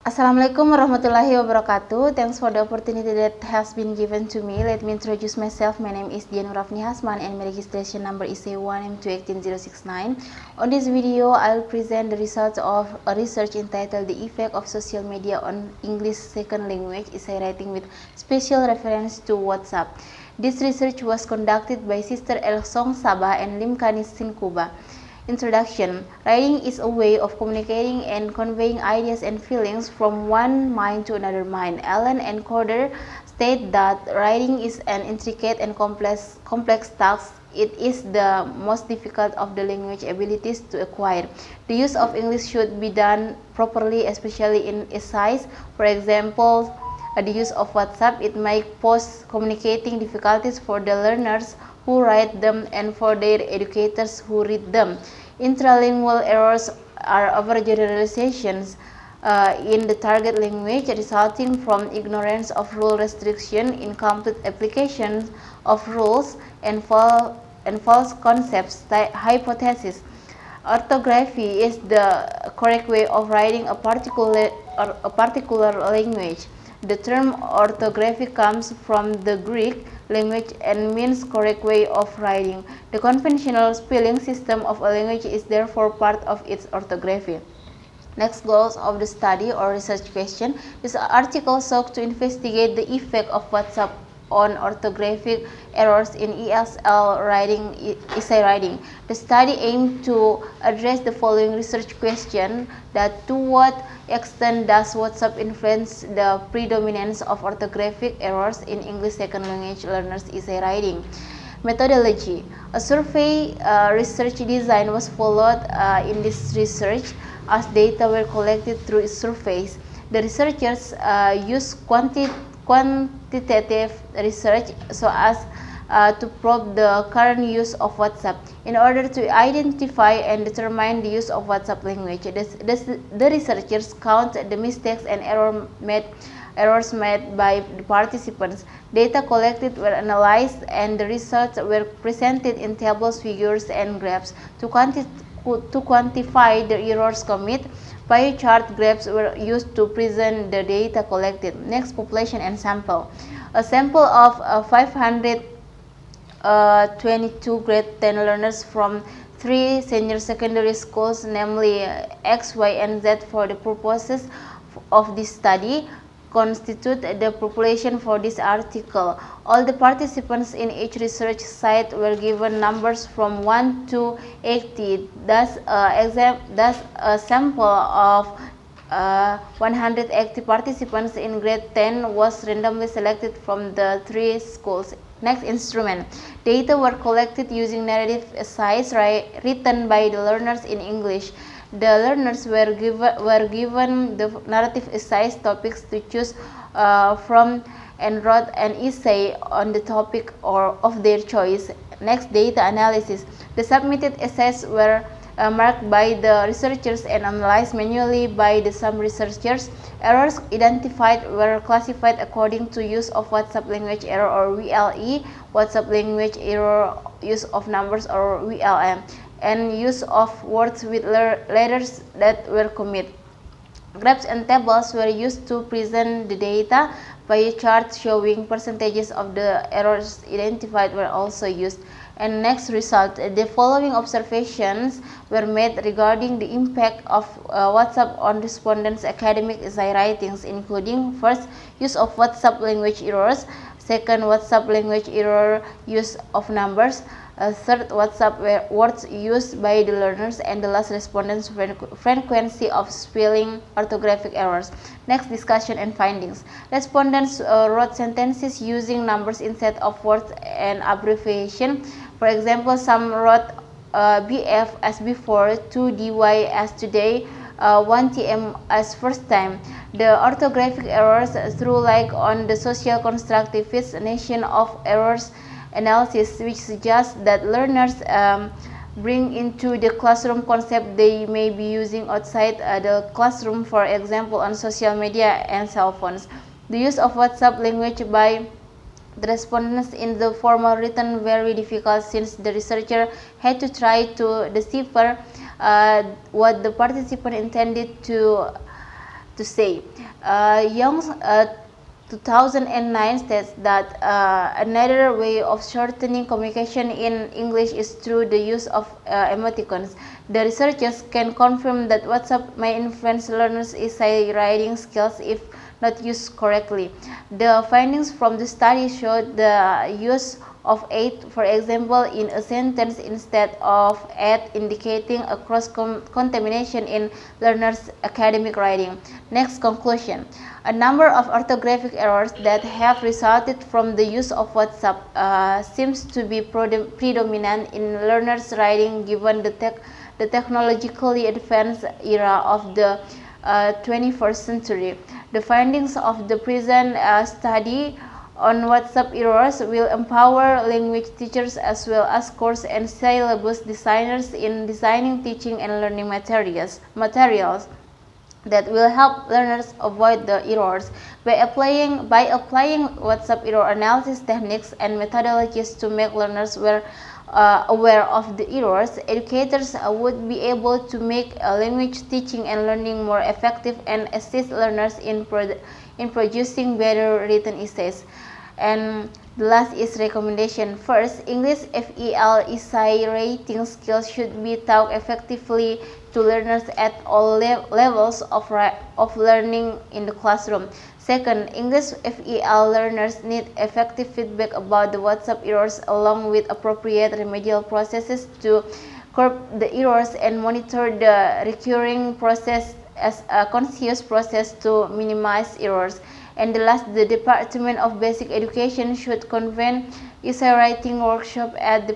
Assalamualaikum warahmatullahi wabarakatuh. Thanks for the opportunity that has been given to me. Let me introduce myself. My name is Dian Nurafni Hasman and my registration number is A1M218069. On this video, I'll present the results of a research entitled The Effect of Social Media on English Second Language Essay Writing with special reference to WhatsApp. This research was conducted by Sister El Song Sabah and Lim Kanis Sinkuba. Introduction. Writing is a way of communicating and conveying ideas and feelings from one mind to another mind. Allen and Corder state that writing is an intricate and complex task. It is the most difficult of the language abilities to acquire. The use of English should be done properly, especially in essays. For example, the use of WhatsApp, it might pose communicating difficulties for the learners who write them and for their educators who read them. Intralingual errors are overgeneralizations in the target language resulting from ignorance of rule restriction, incomplete application of rules, and false concepts. Hypothesis. Orthography is the correct way of writing a particular language. The term orthography comes from the Greek language and means correct way of writing. The conventional spelling system of a language is therefore part of its orthography. Next, goals of the study or research question. This article sought to investigate the effect of WhatsApp on orthographic errors in essay writing. The study aimed to address the following research question: that to what extent does WhatsApp influence the predominance of orthographic errors in English second language learners essay writing? Methodology. A survey research design was followed in this research as data were collected through surveys. The researchers used quantitative research so as to probe the current use of WhatsApp in order to identify and determine the use of WhatsApp language. The researchers count the mistakes and errors made by the participants. Data collected were analyzed and the results were presented in tables, figures, and graphs. To quantify the errors committed, pie chart graphs were used to present the data collected. Next, population and sample. A sample of 522 grade 10 learners from 3 senior secondary schools, namely X, Y, and Z for the purposes of this study, constitute the population for this article. All the participants in each research site were given numbers from 1 to 80. Thus, a sample of 180 participants in grade 10 was randomly selected from the 3 schools. Next, instrument. Data were collected using narrative essays written by the learners in English. The learners were given the narrative essays topics to choose from and wrote an essay on the topic of their choice. Next, data analysis. The submitted essays were marked by the researchers and analyzed manually by some researchers. Errors identified were classified according to use of WhatsApp language error or WLE, WhatsApp language error, use of numbers or WLM, and use of words with letters that were committed. Graphs and tables were used to present the data. Pie charts showing percentages of the errors identified were also used. And next result, the following observations were made regarding the impact of WhatsApp on respondents' academic essay writings, including first, use of WhatsApp language errors, second, WhatsApp language error, use of numbers, third, WhatsApp words used by the learners, and the last, respondents' frequency of spelling orthographic errors. Next, discussion and findings. Respondents wrote sentences using numbers instead of words and abbreviation. For example, some wrote BF as before, 2DY as today, 1TM as first time. The orthographic errors threw light on the social constructivist nation of errors analysis, which suggests that learners bring into the classroom concept they may be using outside the classroom, for example on social media and cell phones. The use of WhatsApp language by the respondents in the formal written very difficult, since the researcher had to try to decipher what the participant intended to to say. Young's 2009 states that another way of shortening communication in English is through the use of emoticons. The researchers can confirm that WhatsApp may influence learners' essay writing skills if not used correctly. The findings from the study showed the use of "at," for example, in a sentence instead of "at," indicating a cross-contamination in learners' academic writing. Next conclusion. A number of orthographic errors that have resulted from the use of WhatsApp seems to be predominant in learners' writing given the technologically advanced era of the 21st century. The findings of the present study on WhatsApp errors will empower language teachers as well as course and syllabus designers in designing teaching and learning materials that will help learners avoid the errors. By applying WhatsApp error analysis techniques and methodologies to make learners aware of the errors, educators would be able to make language teaching and learning more effective and assist learners in producing better written essays. And the last is recommendation. First, English FEL essay writing skills should be taught effectively to learners at all levels of learning in the classroom. Second, English FEL learners need effective feedback about the WhatsApp errors along with appropriate remedial processes to curb the errors and monitor the recurring process as a conscious process to minimize errors. And the last, the Department of Basic Education should convene essay writing workshop at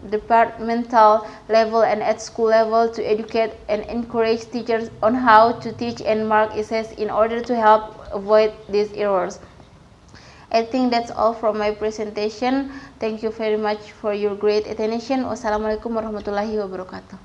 departmental level and at school level to educate and encourage teachers on how to teach and mark essays in order to help avoid these errors. I think that's all from my presentation. Thank you very much for your great attention. Wassalamualaikum warahmatullahi wabarakatuh.